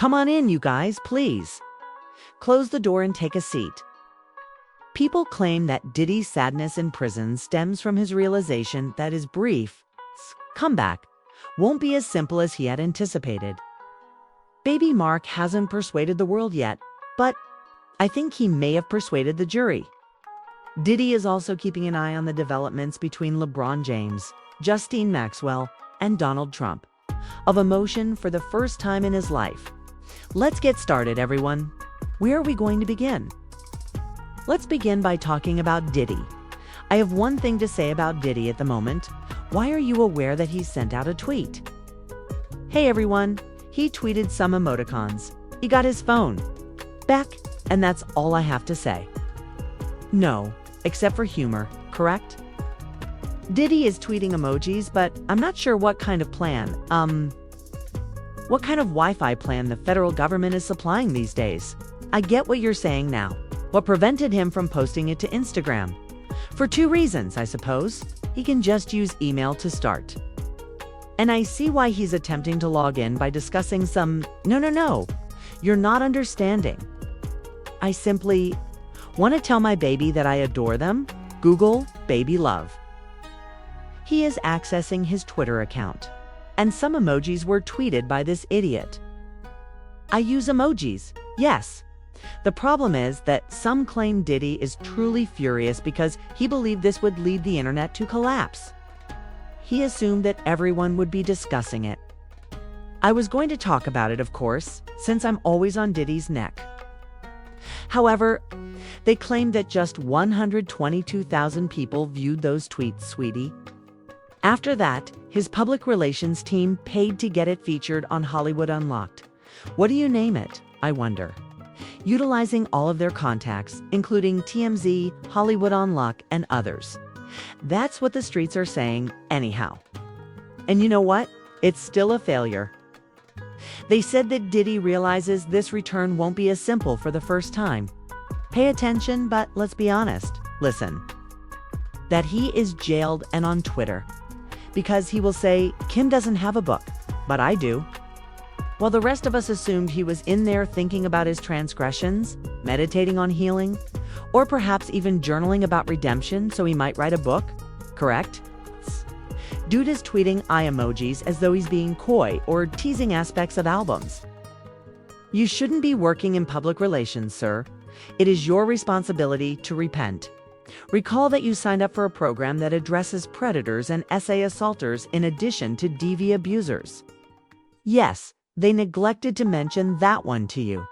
Come on in, you guys, please. Close the door and take a seat. People claim that Diddy's sadness in prison stems from his realization that his brief comeback won't be as simple as he had anticipated. Baby Mark hasn't persuaded the world yet, but I think he may have persuaded the jury. Diddy is also keeping an eye on the developments between LeBron James, Justine Maxwell, and Donald Trump, of emotion for the first time in his life. Let's get started, everyone. Where are we going to begin? Let's begin by talking about Diddy. I have one thing to say about Diddy at the moment. Why are you aware that he sent out a tweet? Hey everyone, he tweeted some emoticons. He got his phone back, and that's all I have to say. No, except for humor, correct? Diddy is tweeting emojis, but I'm not sure what kind of plan, what kind of Wi-Fi plan the federal government is supplying these days. I get what you're saying now. What prevented him from posting it to Instagram? For two reasons, I suppose. He can just use email to start. And I see why he's attempting to log in by discussing some, no, you're not understanding. I simply want to tell my baby that I adore them. Google baby love. He is accessing his Twitter account, and some emojis were tweeted by this idiot. I use emojis, yes. The problem is that some claim Diddy is truly furious because he believed this would lead the internet to collapse. He assumed that everyone would be discussing it. I was going to talk about it, of course, since I'm always on Diddy's neck. However, they claimed that just 122,000 people viewed those tweets, sweetie. After that, his public relations team paid to get it featured on Hollywood Unlocked. What do you name it, I wonder? Utilizing all of their contacts, including TMZ, Hollywood Unlocked, and others. That's what the streets are saying, anyhow. And you know what? It's still a failure. They said that Diddy realizes this return won't be as simple for the first time. Pay attention, but let's be honest. Listen. That he is jailed and on Twitter. Because he will say, Kim doesn't have a book, but I do. While the rest of us assumed he was in there thinking about his transgressions, meditating on healing, or perhaps even journaling about redemption so he might write a book, correct? Dude is tweeting eye emojis as though he's being coy or teasing aspects of albums. You shouldn't be working in public relations, sir. It is your responsibility to repent. Recall that you signed up for a program that addresses predators and SA assaulters in addition to DV abusers. Yes, they neglected to mention that one to you.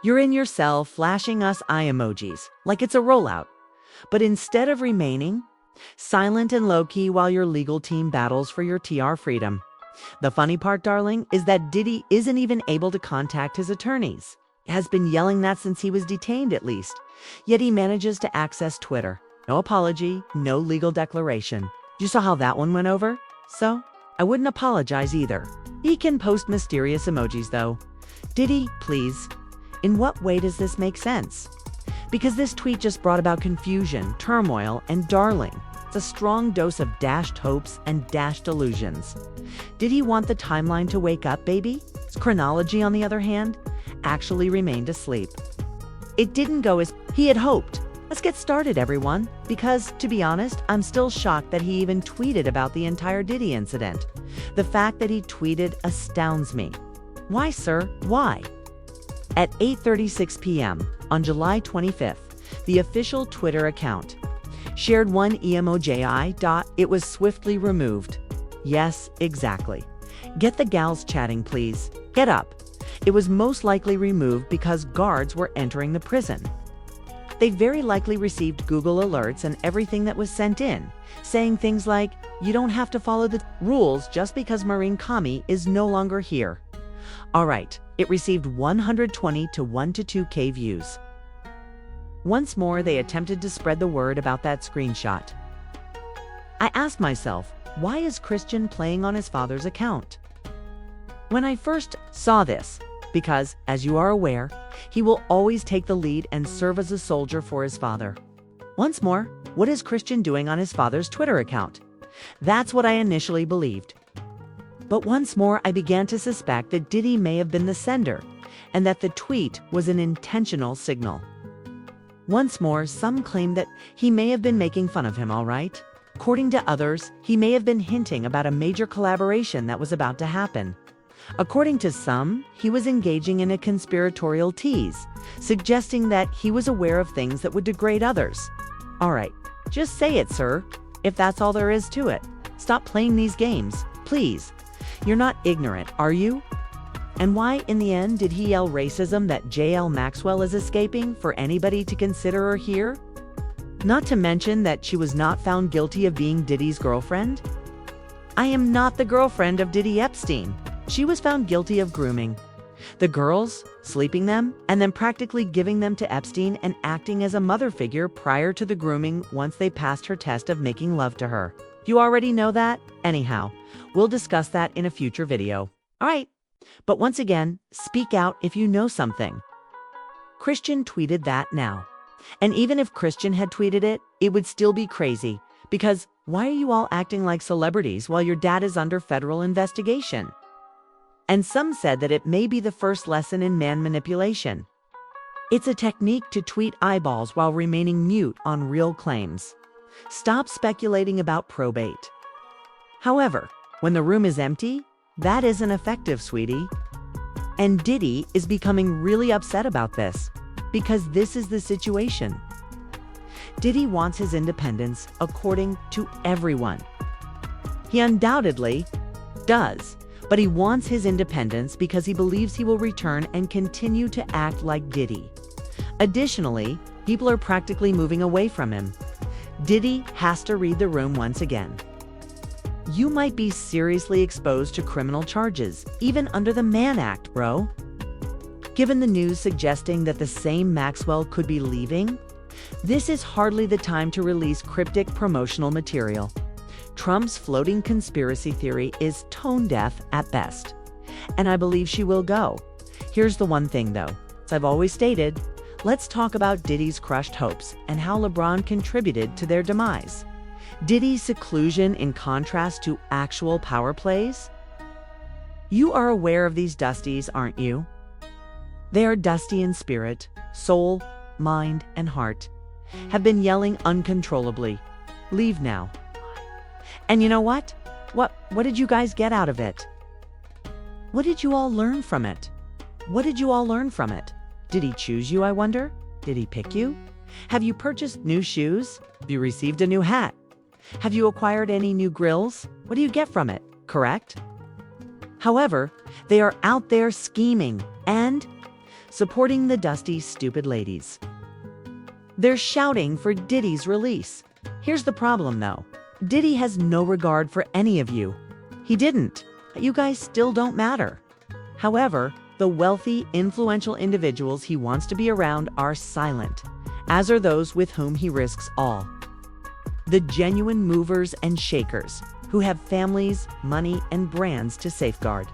You're in your cell flashing us eye emojis like it's a rollout. But instead of remaining silent and low-key while your legal team battles for your TR freedom. The funny part, darling, is that Diddy isn't even able to contact his attorneys. He has been yelling that since he was detained, at least. Yet he manages to access Twitter. No apology, no legal declaration. You saw how that one went over? So, I wouldn't apologize either. He can post mysterious emojis, though. Diddy, please. In what way does this make sense? Because this tweet just brought about confusion, turmoil, and darling. It's a strong dose of dashed hopes and dashed illusions. Did he want the timeline to wake up, baby? His chronology, on the other hand, actually remained asleep. It didn't go as he had hoped. Let's get started, everyone, because, to be honest, I'm still shocked that he even tweeted about the entire Diddy incident. The fact that he tweeted astounds me. Why, sir? Why? At 8:36 p.m. on July 25th, the official Twitter account shared one emoji. It was swiftly removed. Yes, exactly. Get the gals chatting, please. Get up. It was most likely removed because guards were entering the prison. They very likely received Google alerts and everything that was sent in, saying things like, you don't have to follow the rules just because Marine Kami is no longer here. All right, it received 120 to 1 to 2K views. Once more, they attempted to spread the word about that screenshot. I asked myself, why is Christian playing on his father's account? When I first saw this, because, as you are aware, he will always take the lead and serve as a soldier for his father. Once more, what is Christian doing on his father's Twitter account? That's what I initially believed. But once more, I began to suspect that Diddy may have been the sender, and that the tweet was an intentional signal. Once more, some claim that he may have been making fun of him, all right? According to others, he may have been hinting about a major collaboration that was about to happen. According to some, he was engaging in a conspiratorial tease, suggesting that he was aware of things that would degrade others. All right, just say it, sir, if that's all there is to it. Stop playing these games, please. You're not ignorant, are you? And why, in the end, did he yell racism that J.L. Maxwell is escaping for anybody to consider or hear? Not to mention that she was not found guilty of being Diddy's girlfriend? I am not the girlfriend of Diddy Epstein. She was found guilty of grooming the girls, sleeping them, and then practically giving them to Epstein and acting as a mother figure prior to the grooming once they passed her test of making love to her. You already know that? Anyhow, we'll discuss that in a future video. All right. But once again, speak out if you know something. Christian tweeted that now. And even if Christian had tweeted it, it would still be crazy. Because why are you all acting like celebrities while your dad is under federal investigation? And some said that it may be the first lesson in man manipulation. It's a technique to tweet eyeballs while remaining mute on real claims. Stop speculating about probate. However, when the room is empty, that isn't effective, sweetie. And Diddy is becoming really upset about this, because this is the situation. Diddy wants his independence according to everyone. He undoubtedly does, but he wants his independence because he believes he will return and continue to act like Diddy. Additionally, people are practically moving away from him. Diddy has to read the room once again. You might be seriously exposed to criminal charges, even under the Mann Act, bro. Given the news suggesting that the same Maxwell could be leaving, this is hardly the time to release cryptic promotional material. Trump's floating conspiracy theory is tone-deaf at best, and I believe she will go. Here's the one thing, though. As I've always stated, let's talk about Diddy's crushed hopes and how LeBron contributed to their demise. Diddy's seclusion in contrast to actual power plays? You are aware of these dusties, aren't you? They are dusty in spirit, soul, mind, and heart, have been yelling uncontrollably, "Leave now." And you know what? What did you guys get out of it? What did you all learn from it? What did you all learn from it? Did he choose you, I wonder? Did he pick you? Have you purchased new shoes? Have you received a new hat? Have you acquired any new grills? What do you get from it, correct? However, they are out there scheming and supporting the dusty, stupid ladies. They're shouting for Diddy's release. Here's the problem, though. Diddy has no regard for any of you. He didn't. You guys still don't matter. However, the wealthy, influential individuals he wants to be around are silent, as are those with whom he risks all. The genuine movers and shakers, who have families, money, and brands to safeguard,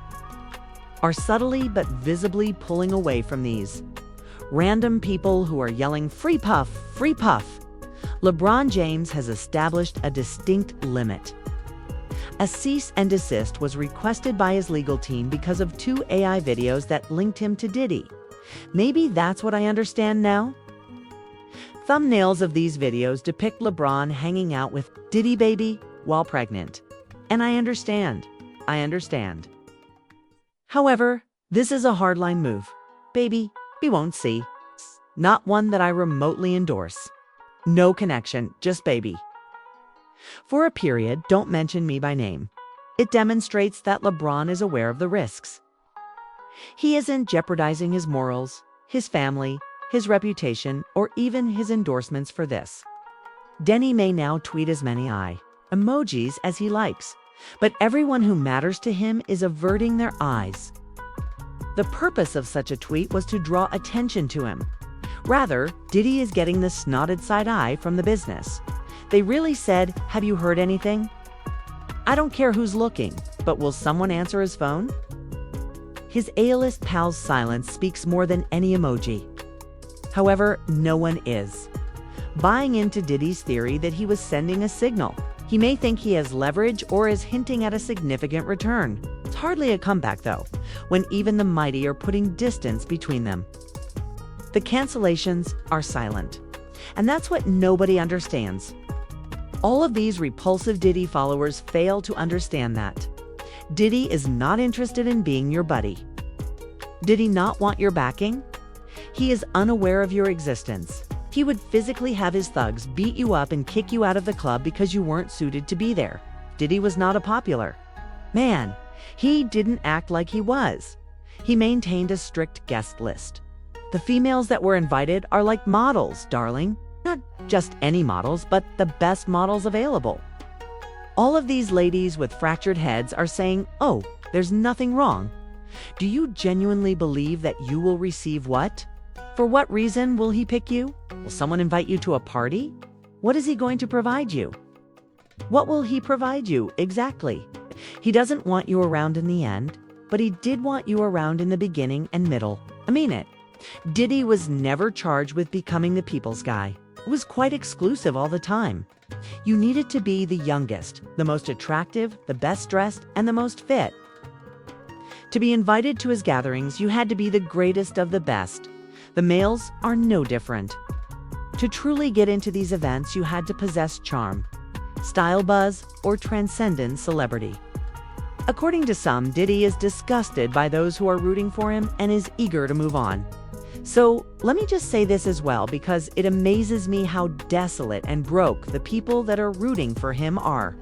are subtly but visibly pulling away from these random people who are yelling, "Free Puff, free Puff." LeBron James has established a distinct limit. A cease and desist was requested by his legal team because of 2 AI videos that linked him to Diddy. Maybe that's what I understand now? Thumbnails of these videos depict LeBron hanging out with Diddy baby while pregnant. And I understand. However, this is a hardline move. Baby, we won't see. Not one that I remotely endorse. No connection, just baby. For a period, don't mention me by name. It demonstrates that LeBron is aware of the risks. He isn't jeopardizing his morals, his family, his reputation, or even his endorsements for this. Denny may now tweet as many emojis as he likes, but everyone who matters to him is averting their eyes. The purpose of such a tweet was to draw attention to him. Rather, Diddy is getting the snotted side eye from the business. They really said, "Have you heard anything?" I don't care who's looking, but will someone answer his phone? His A-list pal's silence speaks more than any emoji. However, no one is buying into Diddy's theory that he was sending a signal. He may think he has leverage or is hinting at a significant return. hardly a comeback, though, when even the mighty are putting distance between them. The cancellations are silent, and that's what nobody understands. All of these repulsive Diddy followers fail to understand that. Diddy is not interested in being your buddy. Did he not want your backing? He is unaware of your existence. He would physically have his thugs beat you up and kick you out of the club because you weren't suited to be there. Diddy was not a popular man. He didn't act like he was. He maintained a strict guest list. The females that were invited are like models, darling. Not just any models, but the best models available. All of these ladies with fractured heads are saying, "Oh, there's nothing wrong." Do you genuinely believe that you will receive what? For what reason will he pick you? Will someone invite you to a party? What is he going to provide you? What will he provide you exactly? He doesn't want you around in the end, but he did want you around in the beginning and middle. I mean it. Diddy was never charged with becoming the people's guy. It was quite exclusive all the time. You needed to be the youngest, the most attractive, the best dressed, and the most fit. To be invited to his gatherings, you had to be the greatest of the best. The males are no different. To truly get into these events, you had to possess charm, style buzz, or transcendent celebrity. According to some, Diddy is disgusted by those who are rooting for him and is eager to move on. So let me just say this as well, because it amazes me how desolate and broke the people that are rooting for him are.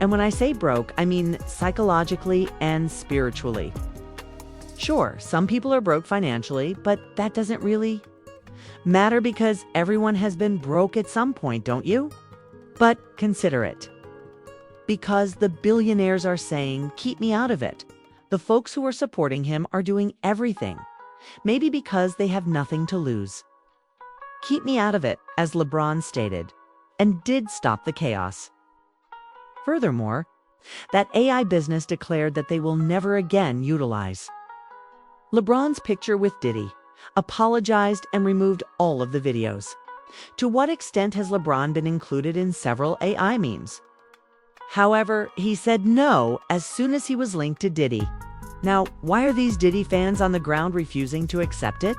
And when I say broke, I mean psychologically and spiritually. Sure, some people are broke financially, but that doesn't really matter because everyone has been broke at some point, don't you? But consider it. Because the billionaires are saying, "Keep me out of it." The folks who are supporting him are doing everything. Maybe because they have nothing to lose. Keep me out of it, as LeBron stated, and did stop the chaos. Furthermore, that AI business declared that they will never again utilize LeBron's picture with Diddy, apologized and removed all of the videos. To what extent has LeBron been included in several AI memes? However, he said no as soon as he was linked to Diddy. Now, why are these Diddy fans on the ground refusing to accept it?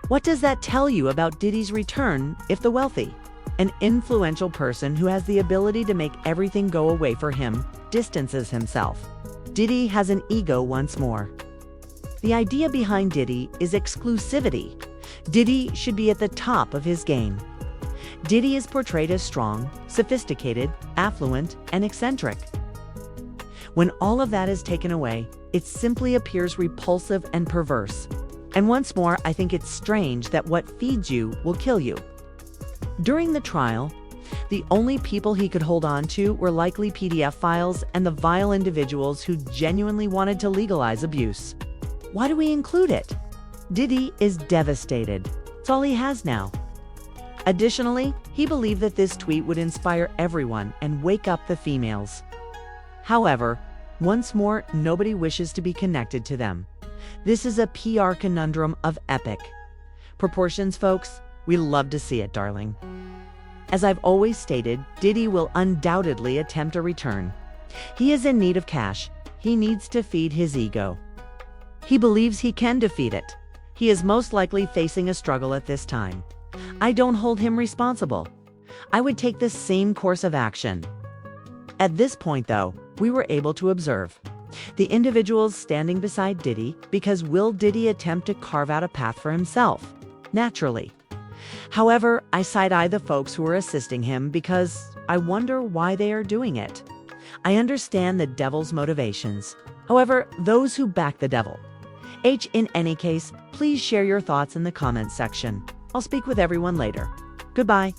What does that tell you about Diddy's return if the wealthy, an influential person who has the ability to make everything go away for him, distances himself? Diddy has an ego once more. The idea behind Diddy is exclusivity. Diddy should be at the top of his game. Diddy is portrayed as strong, sophisticated, affluent, and eccentric. When all of that is taken away, it simply appears repulsive and perverse. And once more, I think it's strange that what feeds you will kill you. During the trial, the only people he could hold on to were likely PDF files and the vile individuals who genuinely wanted to legalize abuse. Why do we include it? Diddy is devastated. It's all he has now. Additionally, he believed that this tweet would inspire everyone and wake up the females. However, once more, nobody wishes to be connected to them. This is a PR conundrum of epic proportions, folks. We love to see it, darling. As I've always stated, Diddy will undoubtedly attempt a return. He is in need of cash. He needs to feed his ego. He believes he can defeat it. He is most likely facing a struggle at this time. I don't hold him responsible. I would take the same course of action. At this point, though, we were able to observe the individuals standing beside Diddy because will Diddy attempt to carve out a path for himself? Naturally. However, I side-eye the folks who are assisting him because I wonder why they are doing it. I understand the devil's motivations. However, those who back the devil. In any case, please share your thoughts in the comments section. I'll speak with everyone later. Goodbye.